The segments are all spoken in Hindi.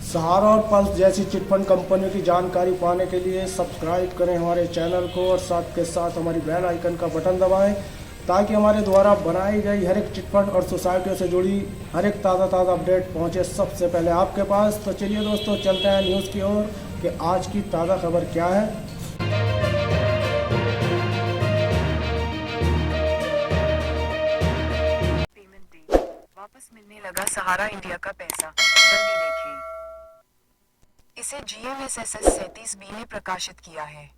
सहारा और पल्स जैसी चिटफंड कंपनियों की जानकारी पाने के लिए सब्सक्राइब करें हमारे चैनल को और साथ के साथ हमारी बेल आइकन का बटन दबाएं ताकि हमारे द्वारा बनाई गई हर एक चिटफंड और सोसाइटियों से जुड़ी हर एक ताज़ा अपडेट पहुंचे सबसे पहले आपके पास। तो चलिए दोस्तों, चलते हैं न्यूज़ की ओर कि आज की ताज़ा खबर क्या है। पेमेंट डेट वापस मिलने लगा सहारा इंडिया का पैसा, जल्दी देखें। इसे GMSSS 37B ने प्रकाशित किया है।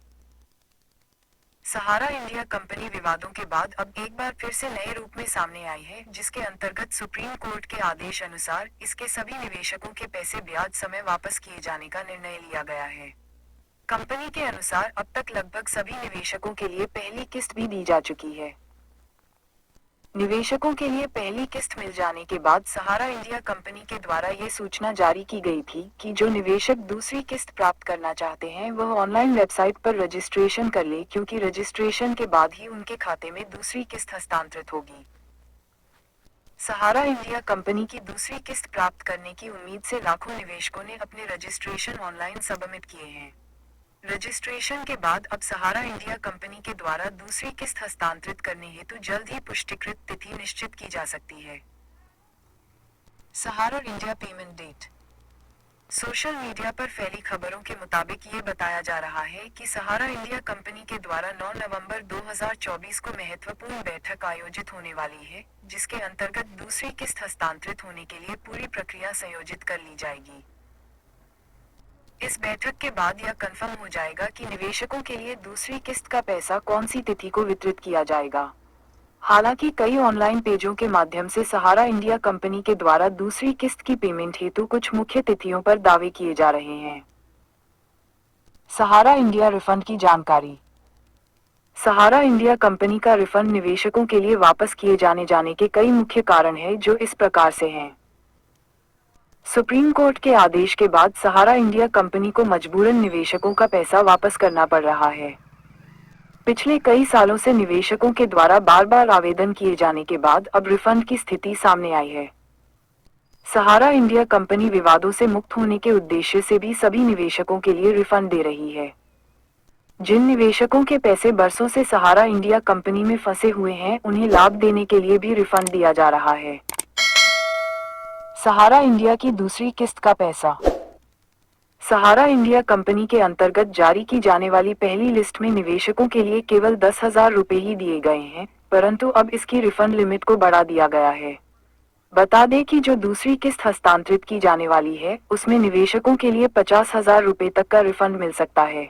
सहारा इंडिया कंपनी विवादों के बाद अब एक बार फिर से नए रूप में सामने आई है, जिसके अंतर्गत सुप्रीम कोर्ट के आदेश अनुसार इसके सभी निवेशकों के पैसे ब्याज समय वापस किए जाने का निर्णय लिया गया है। कंपनी के अनुसार अब तक लगभग सभी निवेशकों के लिए पहली किस्त भी दी जा चुकी है। निवेशकों के लिए पहली किस्त मिल जाने के बाद सहारा इंडिया कंपनी के द्वारा ये सूचना जारी की गई थी कि जो निवेशक दूसरी किस्त प्राप्त करना चाहते हैं वह ऑनलाइन वेबसाइट पर रजिस्ट्रेशन कर ले, क्योंकि रजिस्ट्रेशन के बाद ही उनके खाते में दूसरी किस्त हस्तांतरित होगी। सहारा इंडिया कंपनी की दूसरी किस्त प्राप्त करने की उम्मीद से लाखों निवेशकों ने अपने रजिस्ट्रेशन ऑनलाइन सबमिट किए हैं। रजिस्ट्रेशन के बाद अब सहारा इंडिया कंपनी के द्वारा दूसरी किस्त हस्तांतरित करने हेतु जल्द ही पुष्टिकृत तिथि निश्चित की जा सकती है। Sahara India payment date. Social media पर फैली खबरों के मुताबिक ये बताया जा रहा है कि सहारा इंडिया कंपनी के द्वारा 9 नवंबर 2024 को महत्वपूर्ण बैठक आयोजित होने वाली है, जिसके अंतर्गत दूसरी किस्त हस्तांतरित होने के लिए पूरी प्रक्रिया संयोजित कर ली जाएगी। इस बैठक के बाद यह कंफर्म हो जाएगा कि निवेशकों के लिए दूसरी किस्त का पैसा कौन सी तिथि को वितरित किया जाएगा। हालांकि कई ऑनलाइन पेजों के माध्यम से सहारा इंडिया कंपनी के द्वारा दूसरी किस्त की पेमेंट हेतु कुछ मुख्य तिथियों पर दावे किए जा रहे हैं। सहारा इंडिया रिफंड की जानकारी। सहारा इंडिया कंपनी का रिफंड निवेशकों के लिए वापस किए जाने के कई मुख्य कारण हैं, जो इस प्रकार से हैं। सुप्रीम कोर्ट के आदेश के बाद सहारा इंडिया कंपनी को मजबूरन निवेशकों का पैसा वापस करना पड़ रहा है। पिछले कई सालों से निवेशकों के द्वारा बार बार आवेदन किए जाने के बाद अब रिफंड की स्थिति सामने आई है। सहारा इंडिया कंपनी विवादों से मुक्त होने के उद्देश्य से भी सभी निवेशकों के लिए रिफंड दे रही है। जिन निवेशकों के पैसे बरसों से सहारा इंडिया कंपनी में फंसे हुए हैं, उन्हें लाभ देने के लिए भी रिफंड दिया जा रहा है। सहारा इंडिया की दूसरी किस्त का पैसा। सहारा इंडिया कंपनी के अंतर्गत जारी की जाने वाली पहली लिस्ट में निवेशकों के लिए केवल 10,000 रुपये ही दिए गए हैं, परंतु अब इसकी रिफंड लिमिट को बढ़ा दिया गया है। बता दें कि जो दूसरी किस्त हस्तांतरित की जाने वाली है, उसमें निवेशकों के लिए 50,000 रुपये तक का रिफंड मिल सकता है।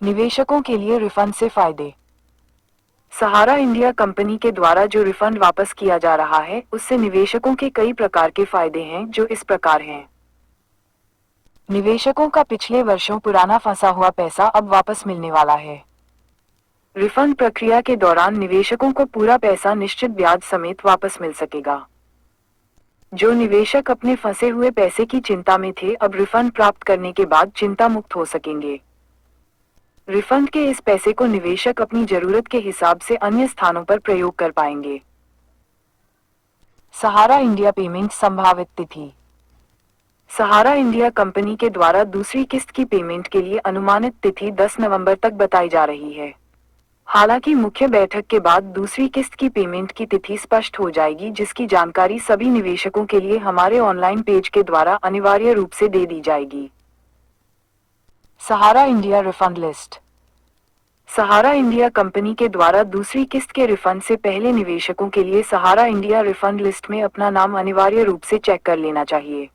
निवेशकों के लिए रिफंड से फायदे। सहारा इंडिया कंपनी के द्वारा जो रिफंड वापस किया जा रहा है, उससे निवेशकों के कई प्रकार के फायदे हैं, जो इस प्रकार हैं। निवेशकों का पिछले वर्षों पुराना फंसा हुआ पैसा अब वापस मिलने वाला है। रिफंड प्रक्रिया के दौरान निवेशकों को पूरा पैसा निश्चित ब्याज समेत वापस मिल सकेगा। जो निवेशक अपने फंसे हुए पैसे की चिंता में थे, अब रिफंड प्राप्त करने के बाद चिंता मुक्त हो सकेंगे। रिफंड के इस पैसे को निवेशक अपनी जरूरत के हिसाब से अन्य स्थानों पर प्रयोग कर पाएंगे। सहारा इंडिया पेमेंट संभावित तिथि। सहारा इंडिया कंपनी के द्वारा दूसरी किस्त की पेमेंट के लिए अनुमानित तिथि 10 नवंबर तक बताई जा रही है। हालांकि मुख्य बैठक के बाद दूसरी किस्त की पेमेंट की तिथि स्पष्ट हो जाएगी, जिसकी जानकारी सभी निवेशकों के लिए हमारे ऑनलाइन पेज के द्वारा अनिवार्य रूप से दे दी जाएगी। सहारा इंडिया रिफंड लिस्ट। सहारा इंडिया कंपनी के द्वारा दूसरी किस्त के रिफंड से पहले निवेशकों के लिए सहारा इंडिया रिफंड लिस्ट में अपना नाम अनिवार्य रूप से चेक कर लेना चाहिए।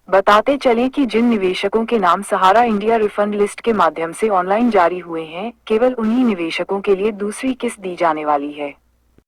बताते चलें कि जिन निवेशकों के नाम सहारा इंडिया रिफंड लिस्ट के माध्यम से ऑनलाइन जारी हुए हैं, केवल उन्हीं निवेशकों के लिए दूसरी किस्त दी जाने वाली है।